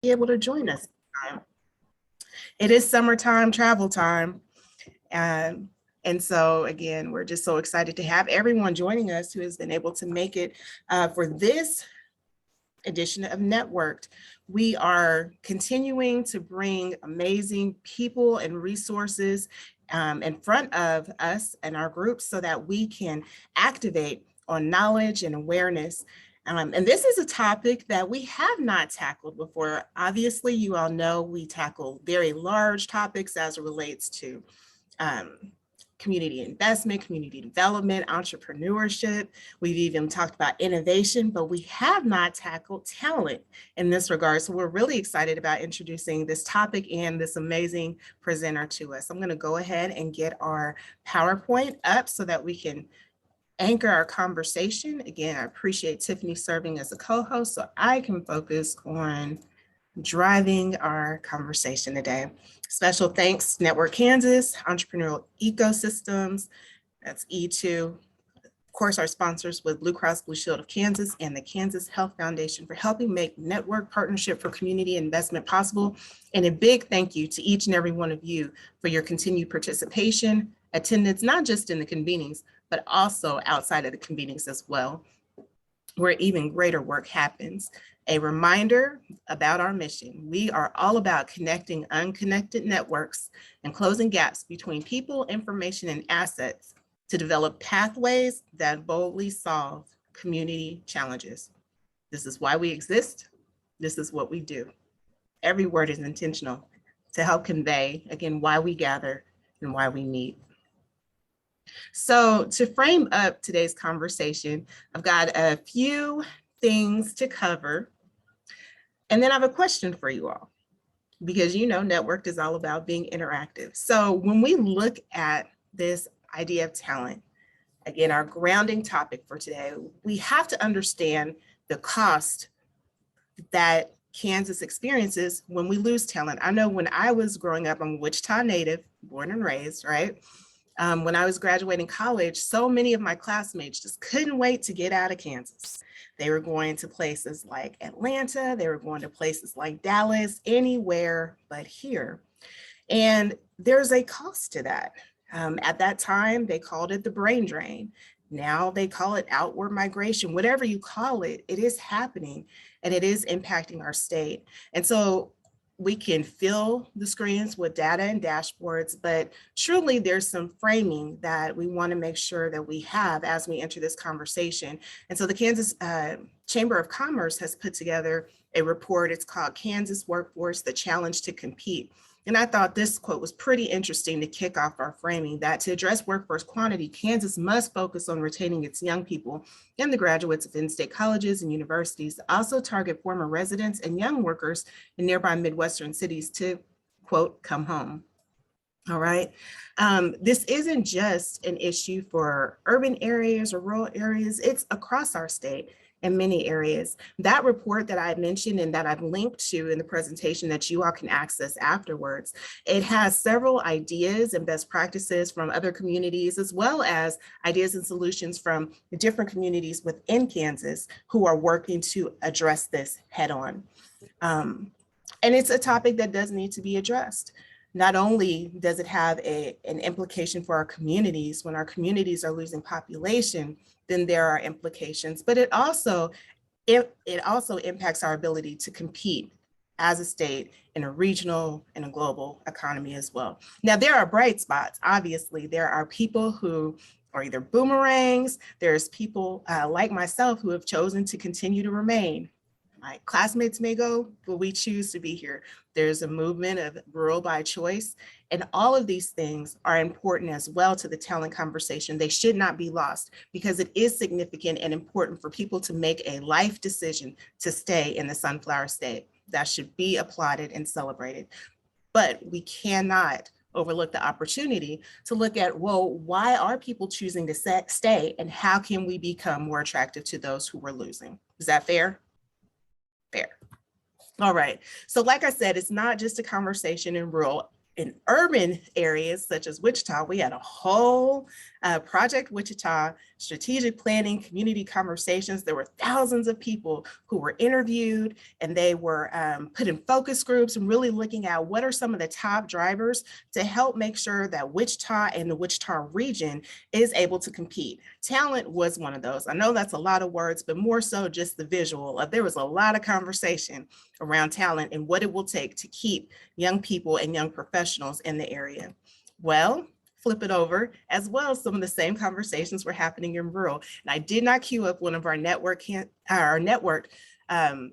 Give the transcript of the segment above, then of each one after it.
be able to join us. It is summertime, travel time. And so again, we're just so excited to have everyone joining us who has been able to make it for this edition of NetWorked. We are continuing to bring amazing people and resources in front of us and our groups so that we can activate on knowledge and awareness. And this is a topic that we have not tackled before. Obviously, you all know we tackle very large topics as it relates to community investment, community development, entrepreneurship. We've even talked about innovation, but we have not tackled talent in this regard. So we're really excited about introducing this topic and this amazing presenter to us. I'm going to go ahead and get our PowerPoint up so that we can anchor our conversation. Again, I appreciate Tiffany serving as a co-host so I can focus on driving our conversation today. Special thanks, Network Kansas, Entrepreneurial Ecosystems, that's E2. Of course, our sponsors with Blue Cross Blue Shield of Kansas and the Kansas Health Foundation for helping make Network Partnership for Community Investment possible. And a big thank you to each and every one of you for your continued participation, attendance, not just in the convenings, but also outside of the convenings as well, where even greater work happens. A reminder about our mission. We are all about connecting unconnected networks and closing gaps between people, information, and assets to develop pathways that boldly solve community challenges. This is why we exist. This is what we do. Every word is intentional to help convey, again, why we gather and why we meet. So to frame up today's conversation, I've got a few things to cover. And then I have a question for you all, because you know NetWorked is all about being interactive. So when we look at this idea of talent, again, our grounding topic for today, we have to understand the cost that Kansas experiences when we lose talent. I know when I was growing up, I'm a Wichita native, born and raised, right? When I was graduating college, so many of my classmates just couldn't wait to get out of Kansas. They were going to places like Atlanta, they were going to places like Dallas, anywhere but here. And there's a cost to that. At that time, they called it the brain drain. Now they call it outward migration. Whatever you call it, it is happening and it is impacting our state. And so we can fill the screens with data and dashboards, but truly there's some framing that we want to make sure that we have as we enter this conversation. And so the Kansas Chamber of Commerce has put together a report. It's called Kansas Workforce, the Challenge to Compete. And I thought this quote was pretty interesting to kick off our framing, that to address workforce quantity, Kansas must focus on retaining its young people and the graduates of in-state colleges and universities, also target former residents and young workers in nearby Midwestern cities to, quote, come home. All right. This isn't just an issue for urban areas or rural areas, it's across our state. In many areas. That report that I mentioned and that I've linked to in the presentation that you all can access afterwards, it has several ideas and best practices from other communities, as well as ideas and solutions from the different communities within Kansas who are working to address this head on. And it's a topic that does need to be addressed. Not only does it have an implication for our communities, when our communities are losing population, then there are implications, but it also impacts our ability to compete as a state in a regional and a global economy as well. Now, there are bright spots. Obviously, there are people who are either boomerangs, there's people like myself who have chosen to continue to remain. My classmates may go, but we choose to be here. There's a movement of rural by choice, and all of these things are important as well to the talent conversation. They should not be lost because it is significant and important for people to make a life decision to stay in the Sunflower State. That should be applauded and celebrated. But we cannot overlook the opportunity to look at, well, why are people choosing to stay, and how can we become more attractive to those who we're losing? Is that fair? Fair. All right. So like I said, it's not just a conversation in rural in urban areas such as Wichita, we had a whole Project Wichita strategic planning, community conversations. There were thousands of people who were interviewed, and they were put in focus groups and really looking at what are some of the top drivers to help make sure that Wichita and the Wichita region is able to compete. Talent was one of those. I know that's a lot of words, but more so just the visual of there was a lot of conversation around talent and what it will take to keep young people and young professionals in the area. Well, flip it over as well. Some of the same conversations were happening in rural. And I did not queue up one of our NetWorked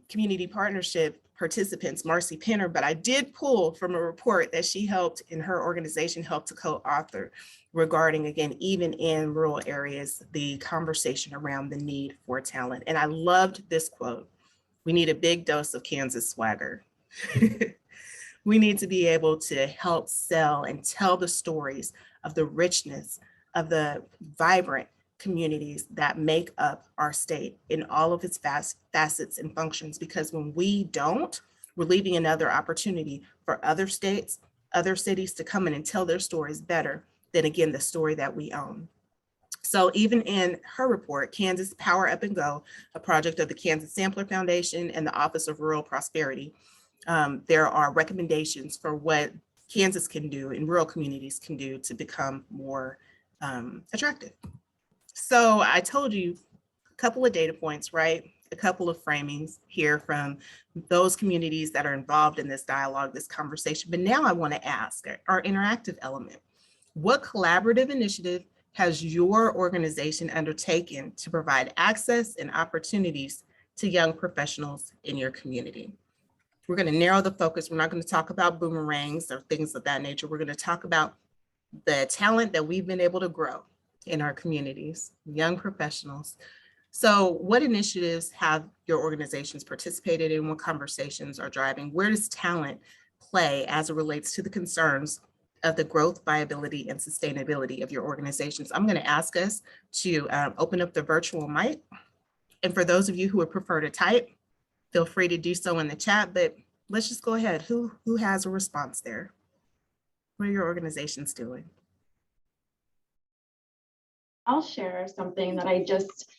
community partnership participants, Marcy Penner, but I did pull from a report that she helped in her organization helped to co-author regarding, again, even in rural areas, the conversation around the need for talent. And I loved this quote: "We need a big dose of Kansas swagger." We need to be able to help sell and tell the stories of the richness of the vibrant communities that make up our state in all of its facets and functions, because when we don't, we're leaving another opportunity for other states, other cities to come in and tell their stories better than, again, the story that we own. So even in her report, Kansas Power Up and Go, a project of the Kansas Sampler Foundation and the Office of Rural Prosperity, there are recommendations for what Kansas can do and rural communities can do to become more attractive. So I told you a couple of data points, right? A couple of framings here from those communities that are involved in this dialogue, this conversation. But now I want to ask our interactive element: what collaborative initiative has your organization undertaken to provide access and opportunities to young professionals in your community? We're going to narrow the focus. We're not going to talk about boomerangs or things of that nature. We're going to talk about the talent that we've been able to grow in our communities, young professionals. So what initiatives have your organizations participated in? What conversations are driving? Where does talent play as it relates to the concerns of the growth, viability, and sustainability of your organizations? I'm going to ask us to open up the virtual mic. And for those of you who would prefer to type, feel free to do so in the chat, but let's just go ahead. Who has a response there? What are your organizations doing? I'll share something that I just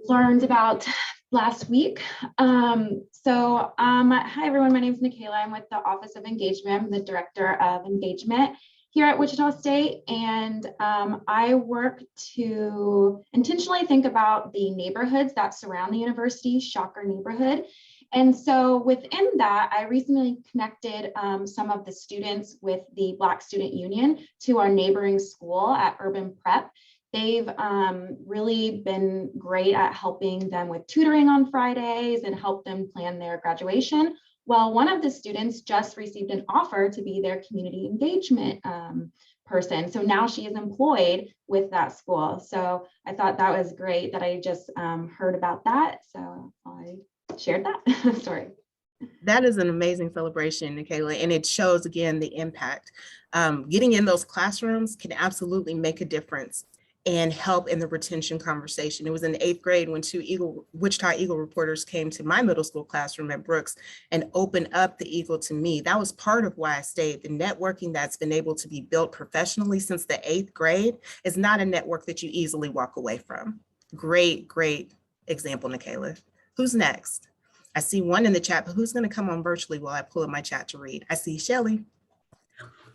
learned about last week. Hi everyone, my name is Michaela. I'm with the Office of Engagement. I'm the Director of Engagement here at Wichita State, and I work to intentionally think about the neighborhoods that surround the university, Shocker neighborhood. And so within that, I recently connected some of the students with the Black Student Union to our neighboring school at Urban Prep. They've really been great at helping them with tutoring on Fridays and help them plan their graduation. Well, one of the students just received an offer to be their community engagement person. So now she is employed with that school. So I thought that was great that I just heard about that. So I shared that story. That is an amazing celebration, Michaela, and it shows again the impact. Getting in those classrooms can absolutely make a difference and help in the retention conversation. It was in the 8th grade when two Wichita Eagle reporters came to my middle school classroom at Brooks and opened up the Eagle to me. That was part of why I stayed. The networking that's been able to be built professionally since the 8th grade is not a network that you easily walk away from. Great, great example, Michaela. Who's next? I see one in the chat, but who's going to come on virtually while I pull up my chat to read? I see Shelly.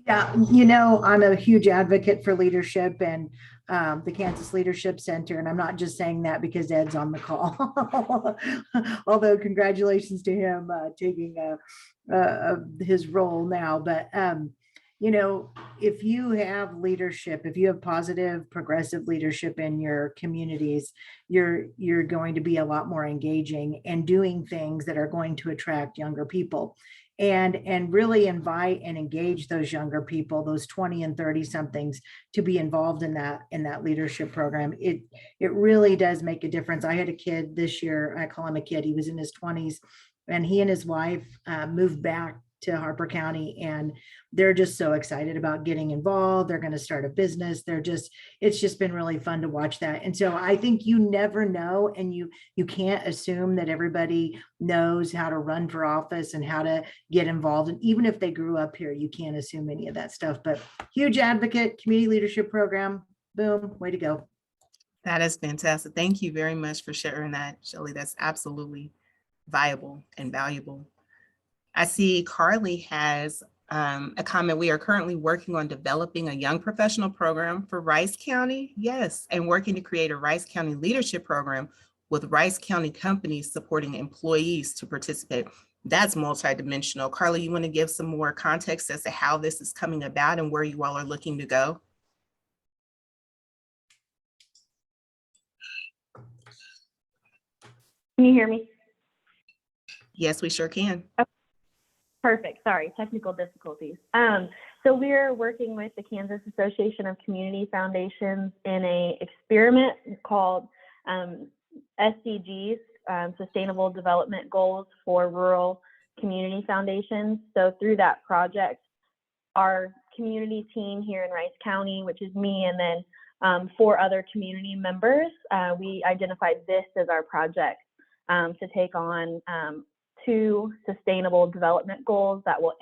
Yeah, you know, I'm a huge advocate for leadership and the Kansas Leadership Center. And I'm not just saying that because Ed's on the call, although congratulations to him taking his role now. But, you know, if you have leadership, if you have positive, progressive leadership in your communities, you're going to be a lot more engaging and doing things that are going to attract younger people. And really invite and engage those younger people, those 20 and 30 somethings, to be involved in that leadership program. It really does make a difference. I had a kid this year, I call him a kid, he was in his 20s, and he and his wife moved back to Harper County, and they're just so excited about getting involved. They're going to start a business. It's just been really fun to watch that. And so I think you never know, and you can't assume that everybody knows how to run for office and how to get involved. And even if they grew up here, you can't assume any of that stuff. But huge advocate, community leadership program. Boom, way to go. That is fantastic. Thank you very much for sharing that, Shelley. That's absolutely viable and valuable. I see Carly has a comment. We are currently working on developing a young professional program for Rice County. Yes, and working to create a Rice County leadership program with Rice County companies supporting employees to participate. That's multidimensional. Carly, you want to give some more context as to how this is coming about and where you all are looking to go? Can you hear me? Yes, we sure can. Okay. Perfect. Sorry, technical difficulties. So we're working with the Kansas Association of Community Foundations in a experiment called SDGs, Sustainable Development Goals for Rural Community Foundations. So through that project, our community team here in Rice County, which is me, and then 4 other community members, we identified this as our project to take on 2 sustainable development goals that will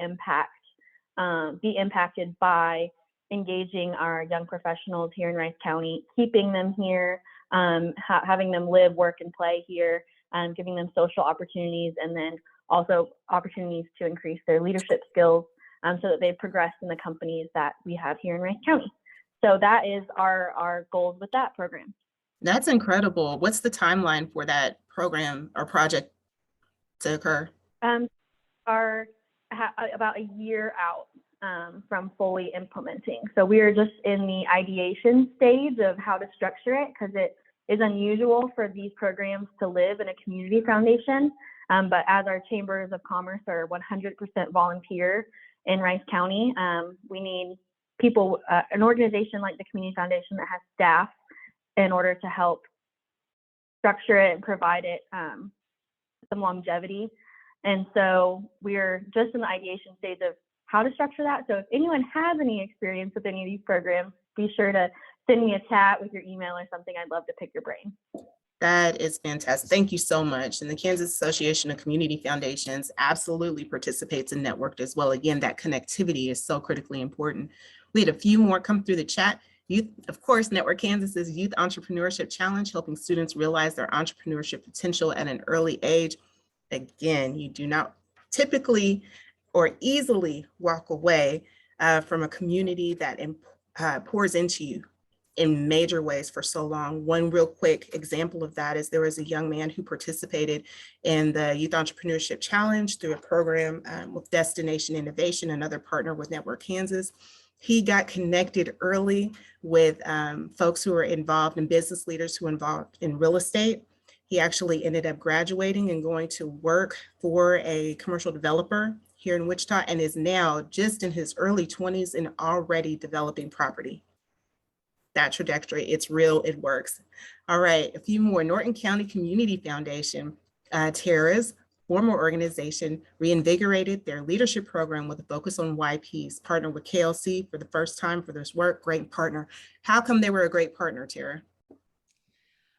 be impacted by engaging our young professionals here in Rice County, keeping them here, having them live, work, and play here, giving them social opportunities, and then also opportunities to increase their leadership skills so that they progress in the companies that we have here in Rice County. So that is our goals with that program. That's incredible. What's the timeline for that program or project to occur? Are about a year out from fully implementing. So we are just in the ideation stage of how to structure it, because it is unusual for these programs to live in a community foundation. But as our chambers of commerce are 100% volunteer in Rice County, we need people, an organization like the Community Foundation that has staff in order to help structure it and provide it some longevity. And so we're just in the ideation stage of how to structure that. So if anyone has any experience with any of these programs, be sure to send me a chat with your email or something. I'd love to pick your brain. That is fantastic. Thank you so much. And the Kansas Association of Community Foundations absolutely participates in NetWorked as well. Again, that connectivity is so critically important. We had a few more come through the chat. Youth, of course, NetWorked Kansas's Youth Entrepreneurship Challenge, helping students realize their entrepreneurship potential at an early age. Again, you do not typically or easily walk away from a community that pours into you in major ways for so long. One real quick example of that is there was a young man who participated in the Youth Entrepreneurship Challenge through a program with Destination Innovation, another partner with NetWorked Kansas. He got connected early with folks who were involved in business leaders who were involved in real estate. He actually ended up graduating and going to work for a commercial developer here in Wichita, and is now just in his early 20s and already developing property. That trajectory, it's real, it works. All right, a few more. Norton County Community Foundation, Tara's former organization, reinvigorated their leadership program with a focus on YPs, partnered with KLC for the first time for this work. Great partner. How come they were a great partner, Tara?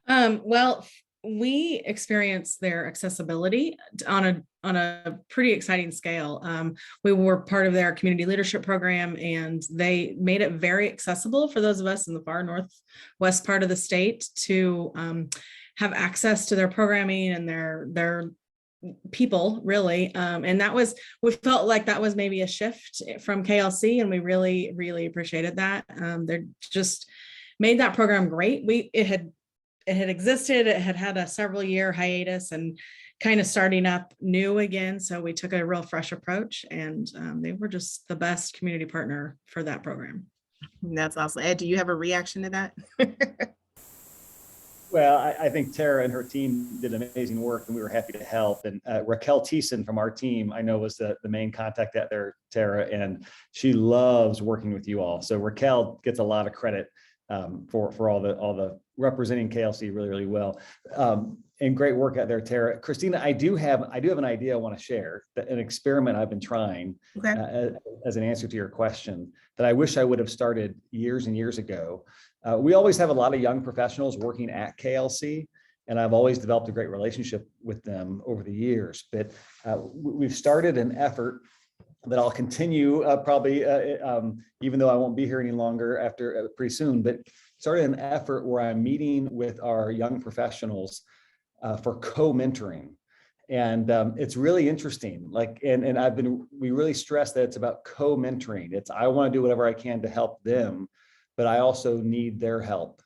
Well, we experienced their accessibility on a pretty exciting scale. We were part of their community leadership program, and they made it very accessible for those of us in the far northwest part of the state to have access to their programming and their people, really. And we felt like that was maybe a shift from KLC, and we really, really appreciated that. They just made that program great. It had existed, it had a several year hiatus and kind of starting up new again. So we took a real fresh approach, and they were just the best community partner for that program. That's awesome. Ed, do you have a reaction to that? Well, I think Tara and her team did amazing work, and we were happy to help. And Raquel Thiessen from our team, I know, was the main contact out there, Tara, and she loves working with you all. So Raquel gets a lot of credit for all the representing KLC really, really well. And great work out there, Tara. Christina, I do have an idea I want to share, an experiment I've been trying as an answer to your question that I wish I would have started years and years ago. We always have a lot of young professionals working at KLC, and I've always developed a great relationship with them over the years. But we've started an effort that I'll continue probably, even though I won't be here any longer after pretty soon, but started an effort where I'm meeting with our young professionals for co-mentoring. And it's really interesting. We really stress that it's about co-mentoring. I want to do whatever I can to help them, but I also need their help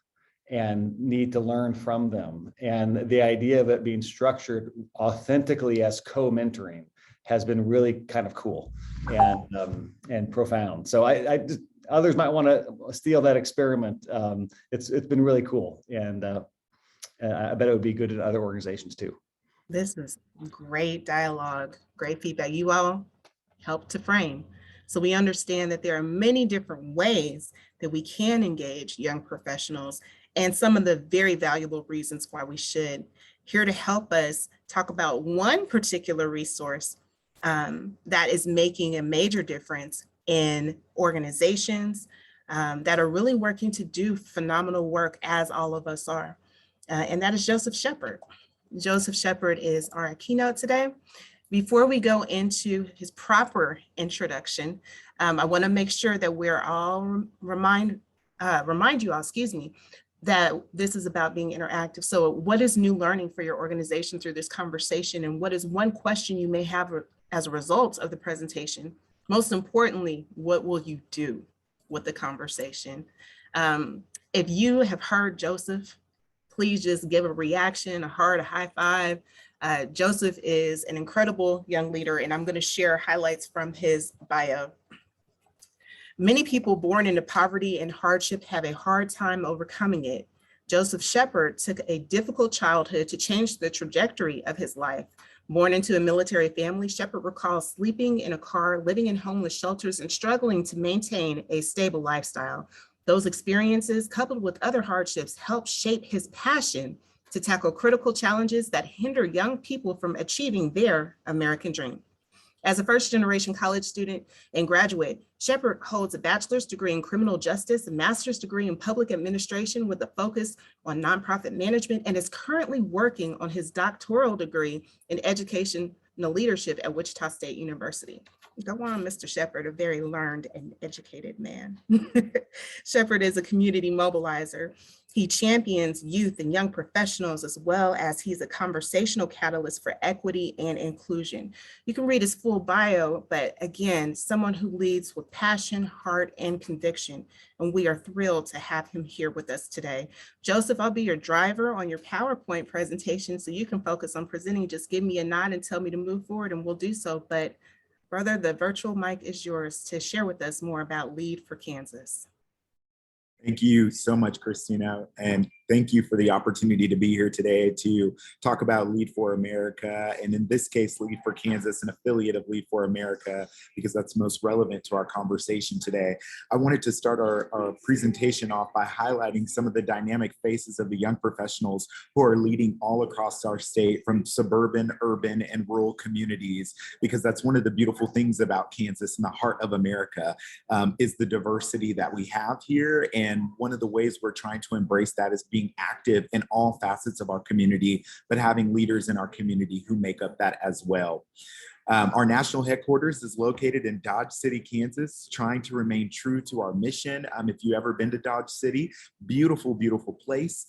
and need to learn from them. And the idea of it being structured authentically as co-mentoring has been really kind of cool and profound. So others might want to steal that experiment. It's been really cool, and I bet it would be good in other organizations too. This is great dialogue, great feedback. You all helped to frame. So we understand that there are many different ways that we can engage young professionals and some of the very valuable reasons why we should. Here to help us talk about one particular resource that is making a major difference in organizations that are really working to do phenomenal work, as all of us are. And that is Joseph Shepard. Joseph Shepard is our keynote today. Before we go into his proper introduction, I want to make sure that we're all remind you all, that this is about being interactive. So what is new learning for your organization through this conversation? And what is one question you may have as a result of the presentation? Most importantly, what will you do with the conversation? If you have heard Joseph, please just give a reaction, a heart, a high five. Joseph is an incredible young leader, and I'm going to share highlights from his bio. Many people born into poverty and hardship have a hard time overcoming it. Joseph Shepard took a difficult childhood to change the trajectory of his life. Born into a military family, Shepard recalls sleeping in a car, living in homeless shelters, and struggling to maintain a stable lifestyle. Those experiences, coupled with other hardships, helped shape his passion to tackle critical challenges that hinder young people from achieving their American dream. As a first-generation college student and graduate, Shepard holds a bachelor's degree in criminal justice, a master's degree in public administration with a focus on nonprofit management, and is currently working on his doctoral degree in educational leadership at Wichita State University. Go on, Mr. Shepard, a very learned and educated man. Shepard is a community mobilizer. He champions youth and young professionals, as well as he's a conversational catalyst for equity and inclusion. You can read his full bio, but again, someone who leads with passion, heart, and conviction. And we are thrilled to have him here with us today. Joseph, I'll be your driver on your PowerPoint presentation so you can focus on presenting. Just give me a nod and tell me to move forward and we'll do so. But brother, the virtual mic is yours to share with us more about Lead for Kansas. Thank you so much, Christina, and thank you for the opportunity to be here today to talk about Lead for America, and in this case, Lead for Kansas, an affiliate of Lead for America, because that's most relevant to our conversation today. I wanted to start our presentation off by highlighting some of the dynamic faces of the young professionals who are leading all across our state, from suburban, urban, and rural communities, because that's one of the beautiful things about Kansas and the heart of America, is the diversity that we have here. And one of the ways we're trying to embrace that is being active in all facets of our community, but having leaders in our community who make up that as well. Our national headquarters is located in Dodge City, Kansas, trying to remain true to our mission. If you ever been to Dodge City, beautiful, beautiful place,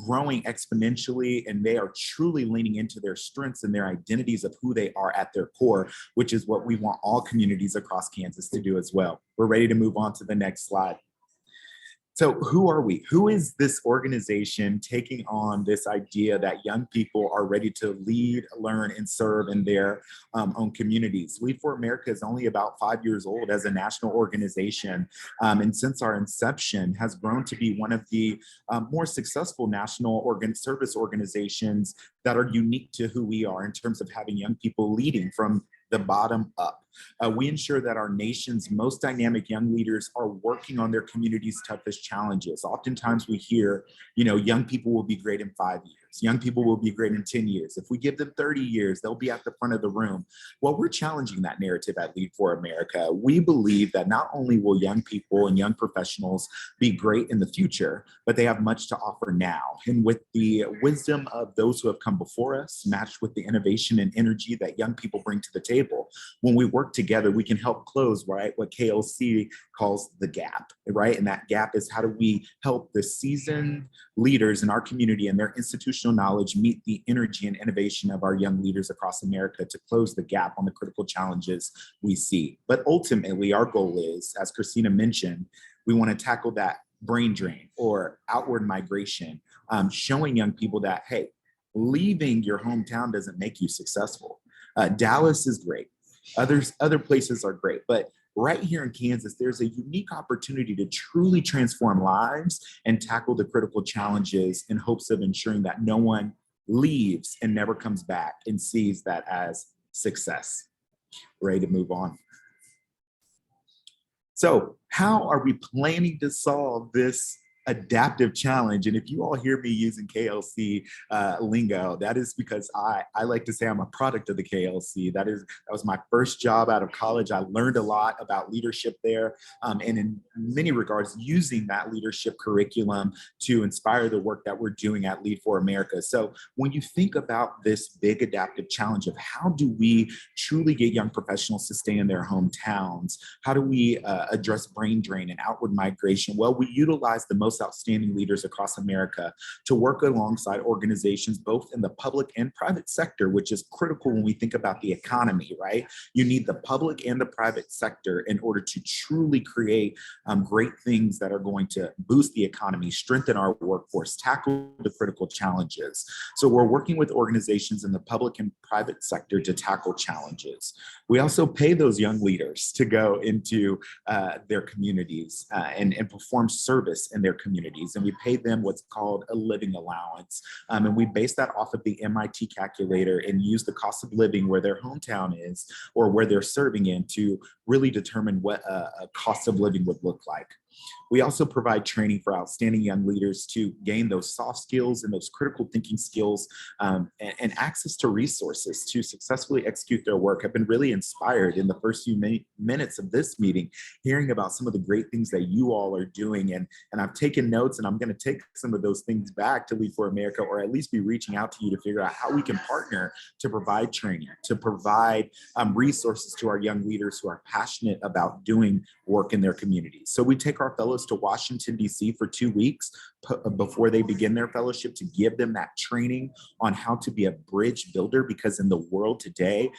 growing exponentially, and they are truly leaning into their strengths and their identities of who they are at their core, which is what we want all communities across Kansas to do as well. We're ready to move on to the next slide. So who are we? Who is this organization taking on this idea that young people are ready to lead, learn, and serve in their own communities? Lead for America is only about 5 years old as a national organization, and since our inception has grown to be one of the more successful national service organizations that are unique to who we are in terms of having young people leading from the bottom up. We ensure that our nation's most dynamic young leaders are working on their community's toughest challenges. Oftentimes we hear, young people will be great in 5 years. Young people will be great in 10 years. If we give them 30 years, they'll be at the front of the room. Well, we're challenging that narrative at Lead for America. We believe that not only will young people and young professionals be great in the future, but they have much to offer now. And with the wisdom of those who have come before us, matched with the innovation and energy that young people bring to the table, when we work together, we can help close, right, what KLC calls the gap, right? And that gap is, how do we help the seasoned leaders in our community and their institutional knowledge meet the energy and innovation of our young leaders across America to close the gap on the critical challenges we see. But ultimately, our goal is, as Christina mentioned, we want to tackle that brain drain or outward migration, showing young people that, hey, leaving your hometown doesn't make you successful. Dallas is great. Other places are great, but right here in Kansas, there's a unique opportunity to truly transform lives and tackle the critical challenges in hopes of ensuring that no one leaves and never comes back and sees that as success. Ready to move on. So how are we planning to solve this adaptive challenge? And if you all hear me using KLC lingo, that is because I like to say I'm a product of the KLC. That was my first job out of college. I learned a lot about leadership there, and in many regards using that leadership curriculum to inspire the work that we're doing at Lead for America. So when you think about this big adaptive challenge of how do we truly get young professionals to stay in their hometowns, how do we address brain drain and outward migration? Well, we utilize the most outstanding leaders across America to work alongside organizations both in the public and private sector, which is critical when we think about the economy, right? You need the public and the private sector in order to truly create great things that are going to boost the economy, strengthen our workforce, tackle the critical challenges. So we're working with organizations in the public and private sector to tackle challenges. We also pay those young leaders to go into their communities and perform service in their communities. And we pay them what's called a living allowance. And we base that off of the MIT calculator and use the cost of living where their hometown is or where they're serving in to really determine what a cost of living would look like. We also provide training for outstanding young leaders to gain those soft skills and those critical thinking skills and access to resources to successfully execute their work. I've been really inspired in the first few minutes of this meeting, hearing about some of the great things that you all are doing. And I've taken notes, and I'm going to take some of those things back to Lead for America, or at least be reaching out to you to figure out how we can partner to provide training, to provide resources to our young leaders who are passionate about doing work in their communities. So we take our fellows to Washington, D.C. for 2 weeks before they begin their fellowship to give them that training on how to be a bridge builder, because in the world today,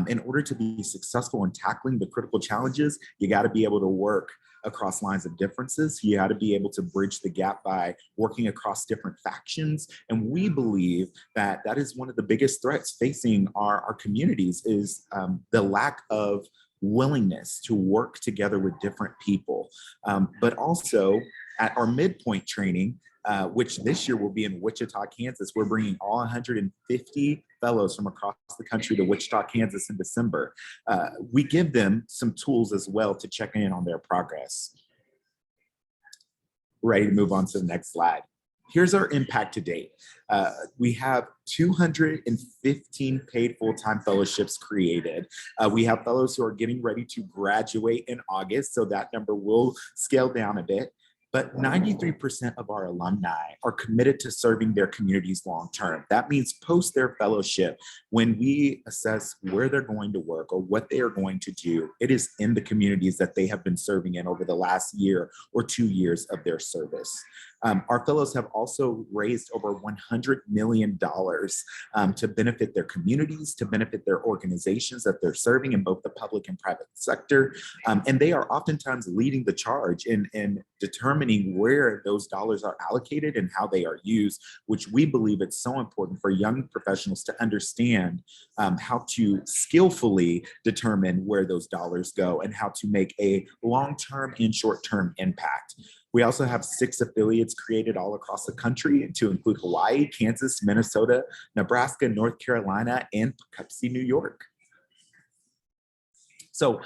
in order to be successful in tackling the critical challenges, you got to be able to work across lines of differences. You got to be able to bridge the gap by working across different factions. And we believe that that is one of the biggest threats facing our communities is the lack of willingness to work together with different people. But also at our midpoint training, which this year will be in Wichita, Kansas, we're bringing all 150 fellows from across the country to Wichita, Kansas in December. We give them some tools as well to check in on their progress. Ready to move on to the next slide. Here's our impact to date. We have 215 paid full-time fellowships created. We have fellows who are getting ready to graduate in August, so that number will scale down a bit. But 93% of our alumni are committed to serving their communities long-term. That means post their fellowship, when we assess where they're going to work or what they are going to do, it is in the communities that they have been serving in over the last year or 2 years of their service. Our fellows have also raised over $100 million to benefit their communities, to benefit their organizations that they're serving in both the public and private sector. And they are oftentimes leading the charge in determining where those dollars are allocated and how they are used, which we believe it's so important for young professionals to understand how to skillfully determine where those dollars go and how to make a long-term and short-term impact. We also have 6 affiliates created all across the country to include Hawaii, Kansas, Minnesota, Nebraska, North Carolina, and Poughkeepsie, New York. So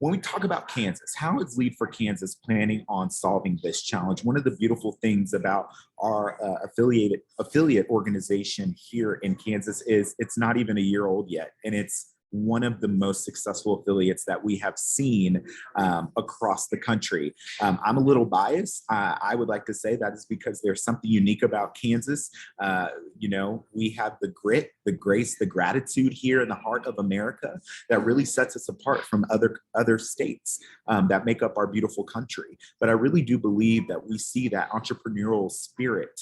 when we talk about Kansas, how is Lead for Kansas planning on solving this challenge? One of the beautiful things about our affiliate organization here in Kansas is it's not even a year old yet, and it's one of the most successful affiliates that we have seen across the country. I'm a little biased. I would like to say that is because there's something unique about Kansas. You know, we have the grit, the grace, the gratitude here in the heart of America that really sets us apart from other states that make up our beautiful country. But I really do believe that we see that entrepreneurial spirit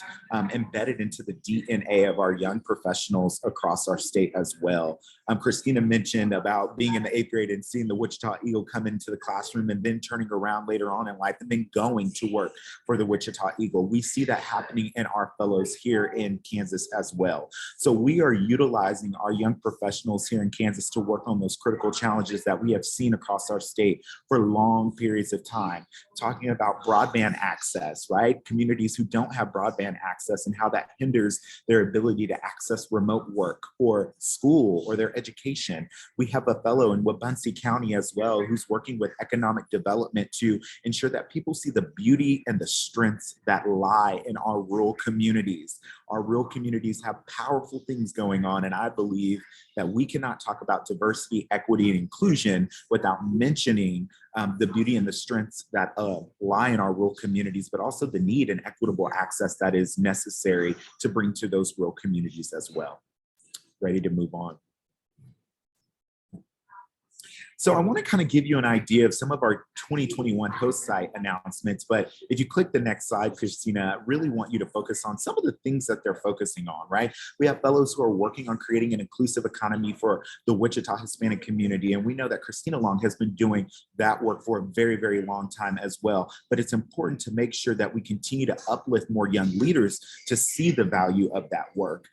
embedded into the DNA of our young professionals across our state as well. Christina mentioned about being in the 8th grade and seeing the Wichita Eagle come into the classroom and then turning around later on in life and then going to work for the Wichita Eagle. We see that happening in our fellows here in Kansas as well. So we are utilizing our young professionals here in Kansas to work on those critical challenges that we have seen across our state for long periods of time. Talking about broadband access, right? Communities who don't have broadband access and how that hinders their ability to access remote work or school or their education. We have a fellow in Wabaunsee County as well who's working with economic development to ensure that people see the beauty and the strengths that lie in our rural communities. Our rural communities have powerful things going on, and I believe that we cannot talk about diversity, equity, and inclusion without mentioning the beauty and the strengths that lie in our rural communities, but also the need and equitable access that is necessary to bring to those rural communities as well. Ready to move on. So I want to kind of give you an idea of some of our 2021 host site announcements, but if you click the next slide, Christina, I really want you to focus on some of the things that they're focusing on, right? We have fellows who are working on creating an inclusive economy for the Wichita Hispanic community, and we know that Christina Long has been doing that work for a very, very long time as well, but it's important to make sure that we continue to uplift more young leaders to see the value of that work,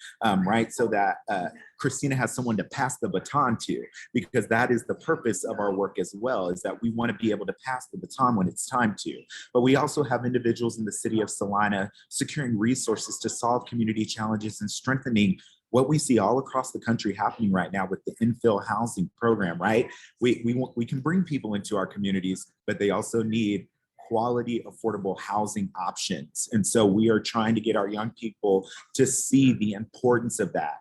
right? So that Christina has someone to pass the baton to, because that is the purpose of our work as well, is that we want to be able to pass the baton when it's time to. But we also have individuals in the city of Salina securing resources to solve community challenges and strengthening what we see all across the country happening right now with the infill housing program, right? We can bring people into our communities, but they also need quality, affordable housing options. And so we are trying to get our young people to see the importance of that.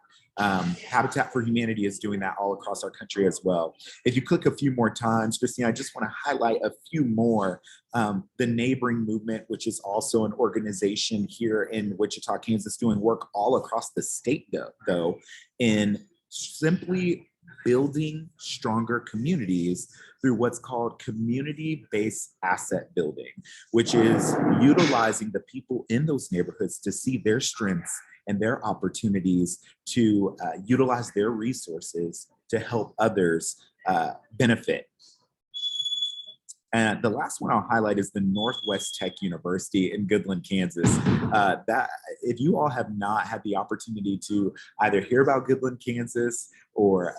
Habitat for Humanity is doing that all across our country as well. If you click a few more times, Christine, I just want to highlight a few more. The Neighboring Movement, which is also an organization here in Wichita, Kansas, doing work all across the state, though, in simply building stronger communities through what's called community-based asset building, which is utilizing the people in those neighborhoods to see their strengths and their opportunities to utilize their resources to help others benefit. And the last one I'll highlight is the Northwest Tech University in Goodland, Kansas. That if you all have not had the opportunity to either hear about Goodland, Kansas, or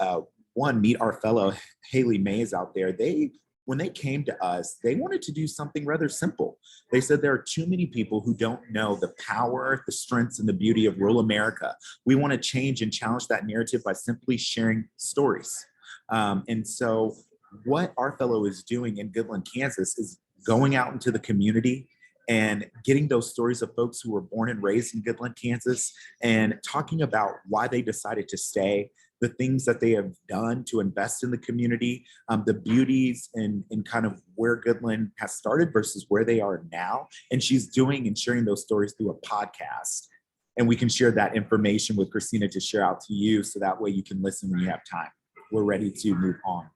meet our fellow Haley Mays out there, when they came to us, they wanted to do something rather simple. They said there are too many people who don't know the power, the strengths, and the beauty of rural America. We want to change and challenge that narrative by simply sharing stories. And so what our fellow is doing in Goodland, Kansas is going out into the community and getting those stories of folks who were born and raised in Goodland, Kansas, and talking about why they decided to stay, the things that they have done to invest in the community, the beauties and kind of where Goodland has started versus where they are now. And she's doing and sharing those stories through a podcast. And we can share that information with Christina to share out to you, so that way you can listen when you have time. We're ready to move on.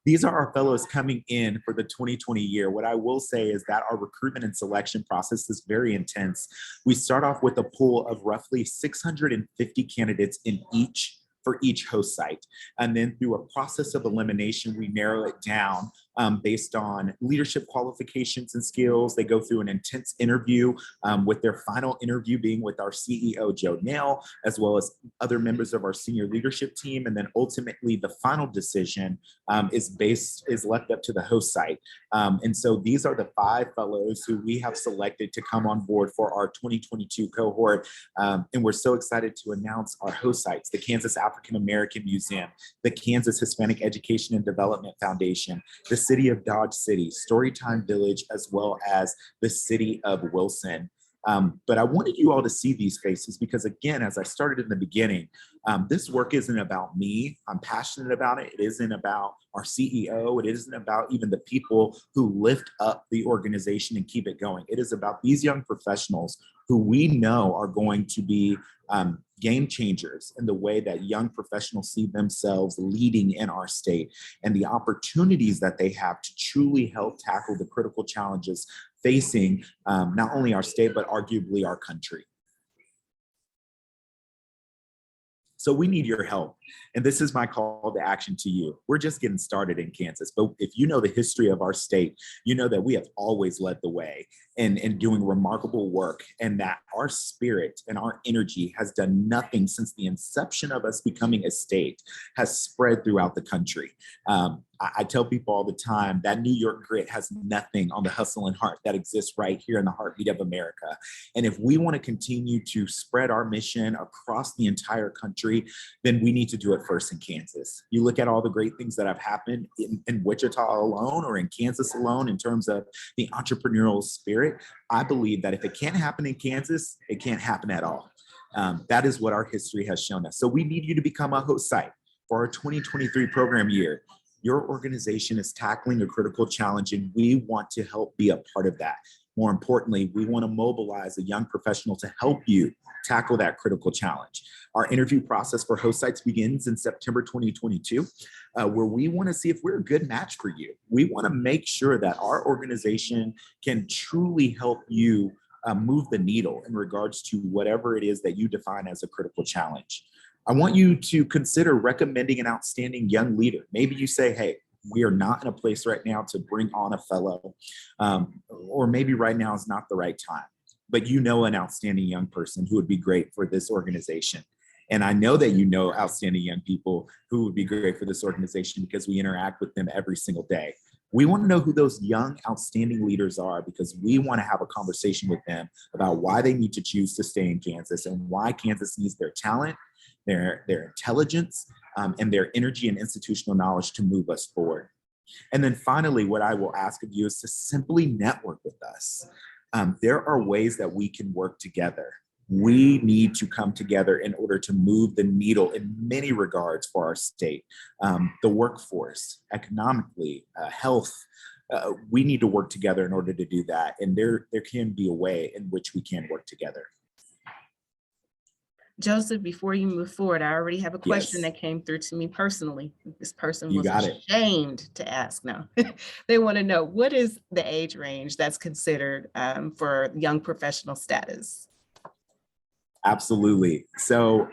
These are our fellows coming in for the 2020 year. What I will say is that our recruitment and selection process is very intense. We start off with a pool of roughly 650 candidates for each host site. And then through a process of elimination, we narrow it down based on leadership qualifications and skills. They go through an intense interview, with their final interview being with our CEO, Joe Nail, as well as other members of our senior leadership team. And then ultimately the final decision is left up to the host site. And so these are the 5 fellows who we have selected to come on board for our 2022 cohort. And we're so excited to announce our host sites: the Kansas African American Museum, the Kansas Hispanic Education and Development Foundation, the City of Dodge City, Storytime Village, as well as the City of Wilson. But I wanted you all to see these faces because, again, as I started in the beginning, this work isn't about me. I'm passionate about it. It isn't about our CEO. It isn't about even the people who lift up the organization and keep it going. It is about these young professionals who we know are going to be game changers in the way that young professionals see themselves leading in our state, and the opportunities that they have to truly help tackle the critical challenges facing not only our state, but arguably our country. So we need your help. And this is my call to action to you. We're just getting started in Kansas, but if you know the history of our state, you know that we have always led the way in doing remarkable work, and that our spirit and our energy has done nothing since the inception of us becoming a state, has spread throughout the country. I tell people all the time that New York grit has nothing on the hustle and heart that exists right here in the heartbeat of America. And if we want to continue to spread our mission across the entire country, then we need to do it first in Kansas. You look at all the great things that have happened in Wichita alone, or in Kansas alone, in terms of the entrepreneurial spirit. I believe that if it can't happen in Kansas, it can't happen at all. That is what our history has shown us. So we need you to become a host site for our 2023 program year. Your organization is tackling a critical challenge, and we want to help be a part of that. More importantly, we want to mobilize a young professional to help you tackle that critical challenge. Our interview process for host sites begins in September 2022, where we want to see if we're a good match for you. We want to make sure that our organization can truly help you move the needle in regards to whatever it is that you define as a critical challenge. I want you to consider recommending an outstanding young leader. Maybe you say, hey, we are not in a place right now to bring on a fellow, or maybe right now is not the right time, but you know an outstanding young person who would be great for this organization. And I know that you know outstanding young people who would be great for this organization because we interact with them every single day. We want to know who those young, outstanding leaders are, because we want to have a conversation with them about why they need to choose to stay in Kansas and why Kansas needs their talent, their intelligence, and their energy and institutional knowledge to move us forward. And then finally, what I will ask of you is to simply network with us. There are ways that we can work together. We need to come together in order to move the needle in many regards for our state. The workforce, economically, health. We need to work together in order to do that. And there can be a way in which we can work together. Joseph, before you move forward, I already have a question Yes. that came through to me personally. This person You was got it. ashamed to ask. No, they want to know, what is the age range that's considered for young professional status? Absolutely. So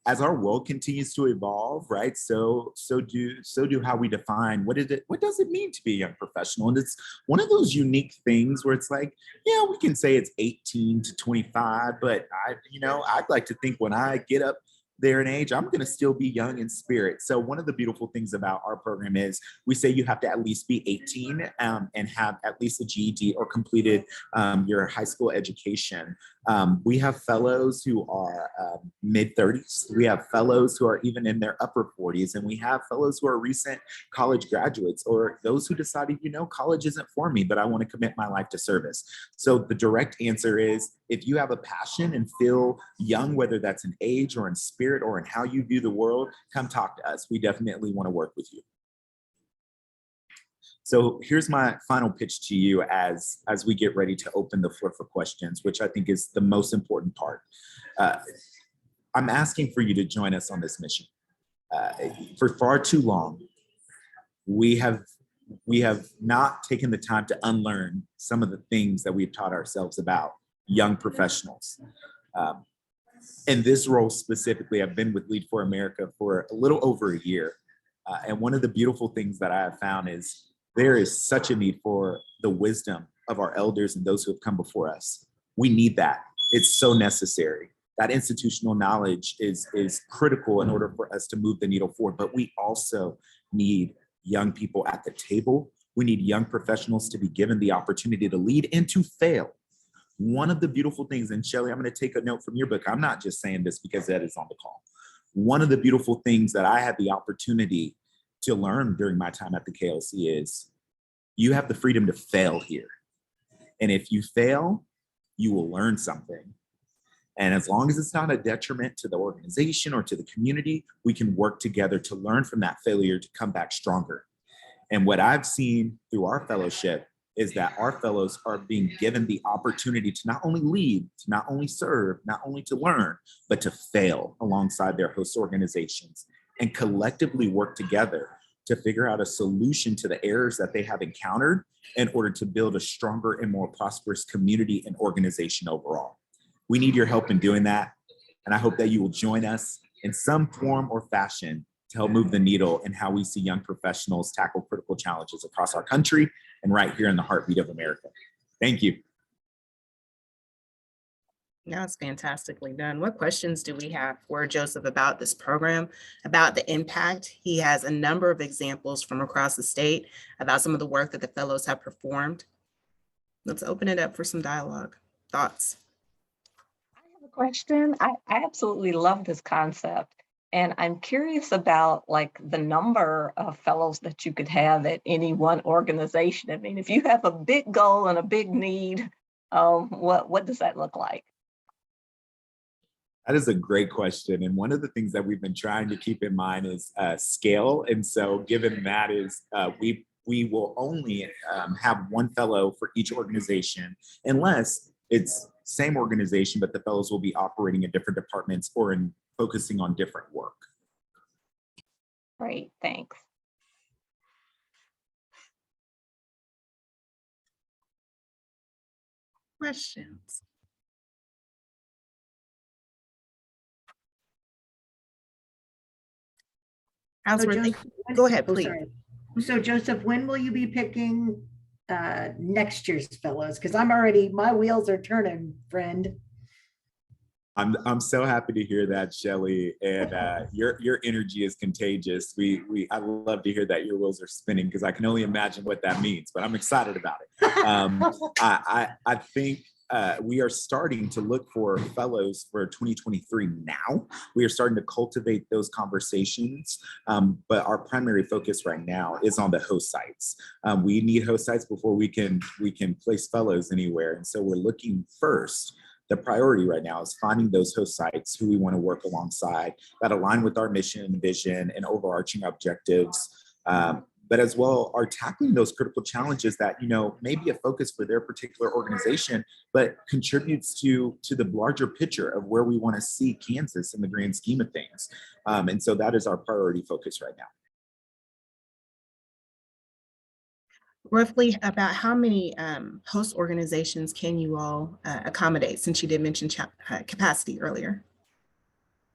as our world continues to evolve, right? So do how we define what does it mean to be a young professional? And it's one of those unique things where it's like, yeah, we can say it's 18 to 25, but I'd like to think when I get up there in age, I'm going to still be young in spirit. So one of the beautiful things about our program is we say you have to at least be 18 and have at least a GED or completed your high school education. We have fellows who are mid 30s. We have fellows who are even in their upper 40s. And we have fellows who are recent college graduates, or those who decided, college isn't for me, but I want to commit my life to service. So the direct answer is, if you have a passion and feel young, whether that's in age or in spirit or in how you view the world, come talk to us. We definitely want to work with you. So here's my final pitch to you as we get ready to open the floor for questions, which I think is the most important part. I'm asking for you to join us on this mission. For far too long, we have not taken the time to unlearn some of the things that we've taught ourselves about young professionals. In this role specifically, I've been with Lead for America for a little over a year. And one of the beautiful things that I have found is there is such a need for the wisdom of our elders and those who have come before us. We need that. It's so necessary. That institutional knowledge is critical in order for us to move the needle forward. But we also need young people at the table. We need young professionals to be given the opportunity to lead and to fail. One of the beautiful things, and Shelly, I'm going to take a note from your book. I'm not just saying this because Ed is on the call. One of the beautiful things that I had the opportunity to learn during my time at the KLC is you have the freedom to fail here. And if you fail, you will learn something. And as long as it's not a detriment to the organization or to the community, we can work together to learn from that failure to come back stronger. And what I've seen through our fellowship is that our fellows are being given the opportunity to not only lead, to not only serve, not only to learn, but to fail alongside their host organizations and collectively work together to figure out a solution to the errors that they have encountered in order to build a stronger and more prosperous community and organization overall. We need your help in doing that. And I hope that you will join us in some form or fashion to help move the needle in how we see young professionals tackle critical challenges across our country and right here in the heartbeat of America. Thank you. That's fantastically done. What questions do we have for Joseph about this program, about the impact? He has a number of examples from across the state about some of the work that the fellows have performed. Let's open it up for some dialogue. Thoughts? I have a question. I absolutely love this concept. And I'm curious about like the number of fellows that you could have at any one organization. I mean, if you have a big goal and a big need, what does that look like? That is a great question. And one of the things that we've been trying to keep in mind is scale. And so given that is we will only have one fellow for each organization unless it's same organization, but the fellows will be operating in different departments or in focusing on different work. Great, thanks. Questions? As we're thinking, go ahead, please. Sorry. So Joseph, when will you be picking next year's fellows? Because my wheels are turning, friend. I'm so happy to hear that, Shelly, and your energy is contagious. I love to hear that your wheels are spinning because I can only imagine what that means, but I'm excited about it. I think we are starting to look for fellows for 2023 now. We are starting to cultivate those conversations, but our primary focus right now is on the host sites. We need host sites before we can place fellows anywhere, and so we're looking first. The priority right now is finding those host sites who we want to work alongside that align with our mission and vision and overarching objectives, but as well are tackling those critical challenges that, may be a focus for their particular organization, but contributes to the larger picture of where we want to see Kansas in the grand scheme of things. And so that is our priority focus right now. Roughly about how many host organizations can you all accommodate, since you did mention capacity earlier?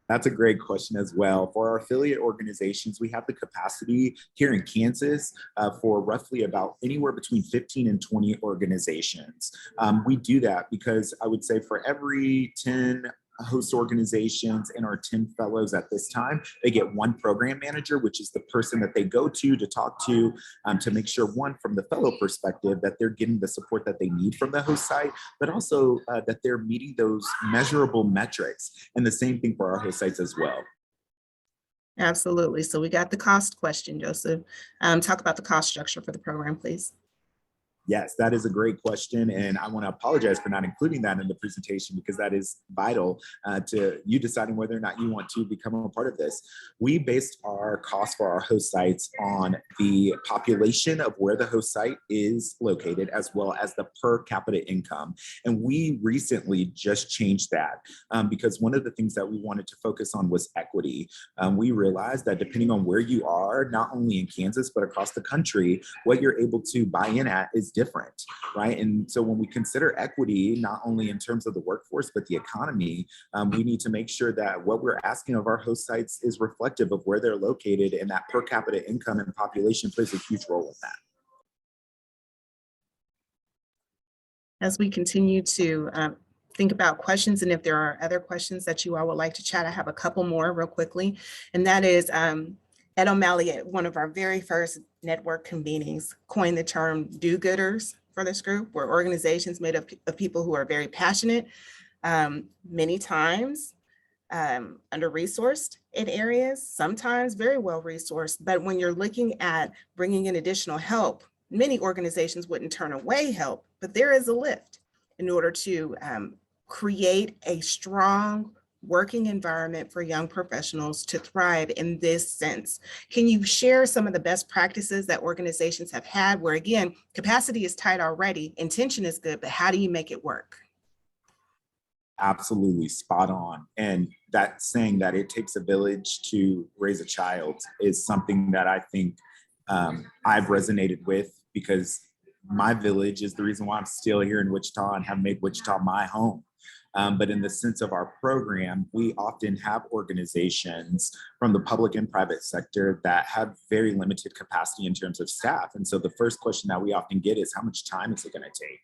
That's a great question as well. For our affiliate organizations, we have the capacity here in Kansas for roughly about anywhere between 15 and 20 organizations. We do that because I would say for every 10 host organizations and our 10 fellows at this time, they get one program manager, which is the person that they go to talk to make sure, one, from the fellow perspective, that they're getting the support that they need from the host site, but also that they're meeting those measurable metrics. And the same thing for our host sites as well. Absolutely. So we got the cost question, Joseph. Talk about the cost structure for the program, please. Yes, that is a great question. And I want to apologize for not including that in the presentation because that is vital to you deciding whether or not you want to become a part of this. We based our cost for our host sites on the population of where the host site is located, as well as the per capita income. And we recently just changed that because one of the things that we wanted to focus on was equity. We realized that depending on where you are, not only in Kansas, but across the country, what you're able to buy in at is different, right? And so when we consider equity, not only in terms of the workforce, but the economy, we need to make sure that what we're asking of our host sites is reflective of where they're located, and that per capita income and population plays a huge role in that. As we continue to think about questions, and if there are other questions that you all would like to chat, I have a couple more real quickly. And that is Ed O'Malley at one of our very first network convenings coined the term do-gooders for this group. We're organizations made up of people who are very passionate, many times under-resourced in areas, sometimes very well-resourced. But when you're looking at bringing in additional help, many organizations wouldn't turn away help, but there is a lift in order to create a strong working environment for young professionals to thrive in this sense. Can you share some of the best practices that organizations have had where, again, capacity is tight already, intention is good, but how do you make it work? Absolutely spot on. And that saying that it takes a village to raise a child is something that I think I've resonated with, because my village is the reason why I'm still here in Wichita and have made Wichita my home. But in the sense of our program, we often have organizations from the public and private sector that have very limited capacity in terms of staff. And so the first question that we often get is, how much time is it going to take?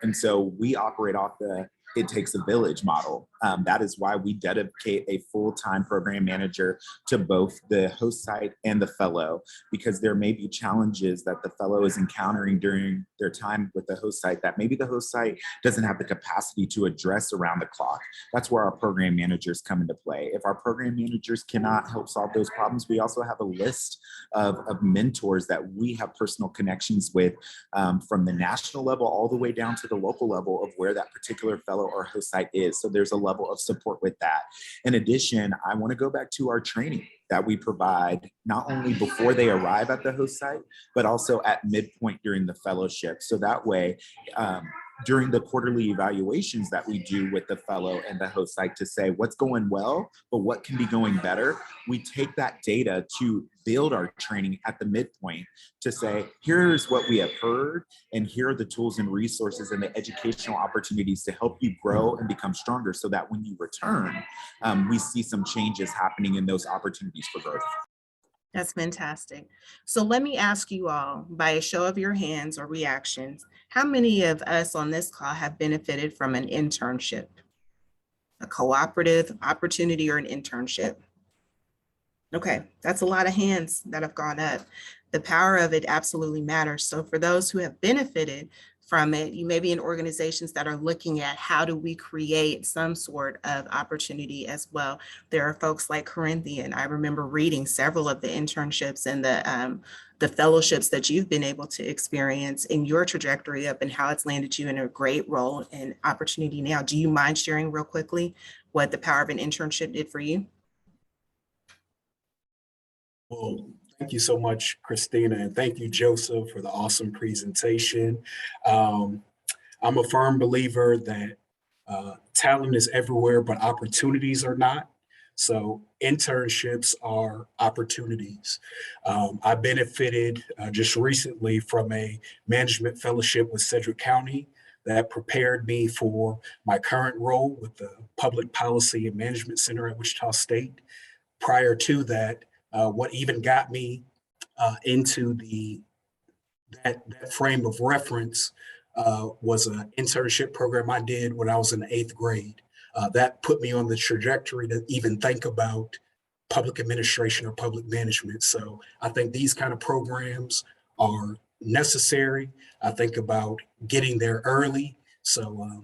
And so we operate off the it takes a village model. That is why we dedicate a full-time program manager to both the host site and the fellow, because there may be challenges that the fellow is encountering during their time with the host site that maybe the host site doesn't have the capacity to address around the clock. That's where our program managers come into play. If our program managers cannot help solve those problems, we also have a list of mentors that we have personal connections with, from the national level all the way down to the local level of where that particular fellow or host site is. So there's a level of support with that. In addition, I want to go back to our training that we provide not only before they arrive at the host site, but also at midpoint during the fellowship. So that way, during the quarterly evaluations that we do with the fellow and the host site to say what's going well, but what can be going better, we take that data to build our training at the midpoint to say, here's what we have heard, and here are the tools and resources and the educational opportunities to help you grow and become stronger, so that when you return, we see some changes happening in those opportunities for growth. That's fantastic. So let me ask you all, by a show of your hands or reactions, how many of us on this call have benefited from an internship, a cooperative opportunity, or an internship? Okay, that's a lot of hands that have gone up. The power of it absolutely matters. So for those who have benefited from it, you may be in organizations that are looking at how do we create some sort of opportunity as well. There are folks like Corinthian. I remember reading several of the internships and the fellowships that you've been able to experience in your trajectory up and how it's landed you in a great role and opportunity now. Do you mind sharing real quickly what the power of an internship did for you? Well, thank you so much, Christina, and thank you, Joseph, for the awesome presentation. I'm a firm believer that talent is everywhere, but opportunities are not. So internships are opportunities. I benefited just recently from a management fellowship with Sedgwick County that prepared me for my current role with the Public Policy and Management Center at Wichita State. Prior to that, what even got me into that frame of reference was an internship program I did when I was in the 8th grade. That put me on the trajectory to even think about public administration or public management. So I think these kind of programs are necessary. I think about getting there early. So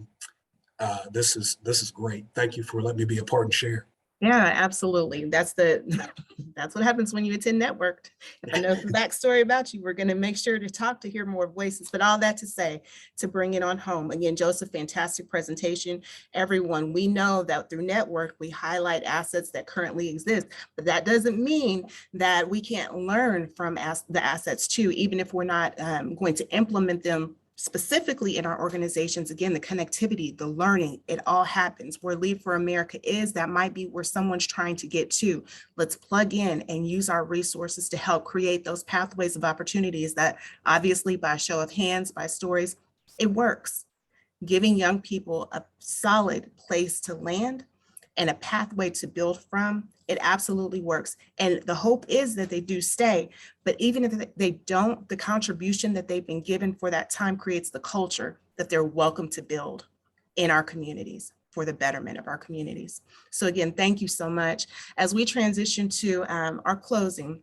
this is great. Thank you for letting me be a part and share. Yeah, absolutely. That's what happens when you attend NetWorked. If I know the backstory about you, we're going to make sure to talk to hear more voices. But all that to say, to bring it on home. Again, Joseph, fantastic presentation. Everyone, we know that through NetWorked, we highlight assets that currently exist, but that doesn't mean that we can't learn from the assets too, even if we're not going to implement them specifically in our organizations. Again, the connectivity, the learning, it all happens. Where Lead for America is, that might be where someone's trying to get to. Let's plug in and use our resources to help create those pathways of opportunities that obviously, by show of hands, by stories, it works. Giving young people a solid place to land and a pathway to build from, it absolutely works. And the hope is that they do stay, but even if they don't, the contribution that they've been given for that time creates the culture that they're welcome to build in our communities for the betterment of our communities. So again, thank you so much. As we transition to our closing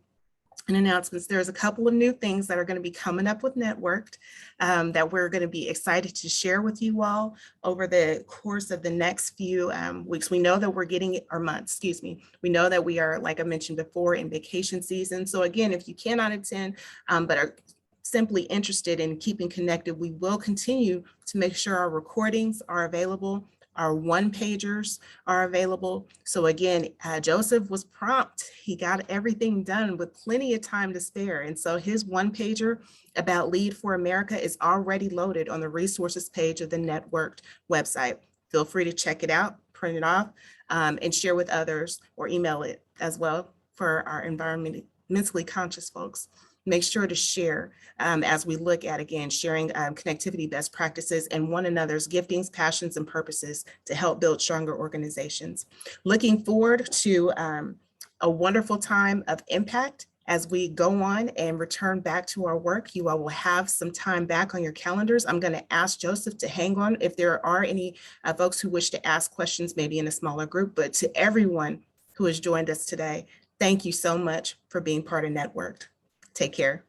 and announcements, there's a couple of new things that are going to be coming up with NetWorked that we're going to be excited to share with you all over the course of the next few weeks. We know that we're getting, or months, excuse me. We know that we are, like I mentioned before, in vacation season. So again, if you cannot attend, but are simply interested in keeping connected, we will continue to make sure our recordings are available. Our one-pagers are available. So again, Joseph was prompt. He got everything done with plenty of time to spare. And so his one-pager about Lead for America is already loaded on the resources page of the NetWorked website. Feel free to check it out, print it off, and share with others or email it as well for our environmentally conscious folks. Make sure to share as we look at, again, sharing connectivity best practices and one another's giftings, passions, and purposes to help build stronger organizations. Looking forward to a wonderful time of impact as we go on and return back to our work. You all will have some time back on your calendars. I'm going to ask Joseph to hang on if there are any folks who wish to ask questions, maybe in a smaller group, but to everyone who has joined us today, thank you so much for being part of NetWorked. Take care.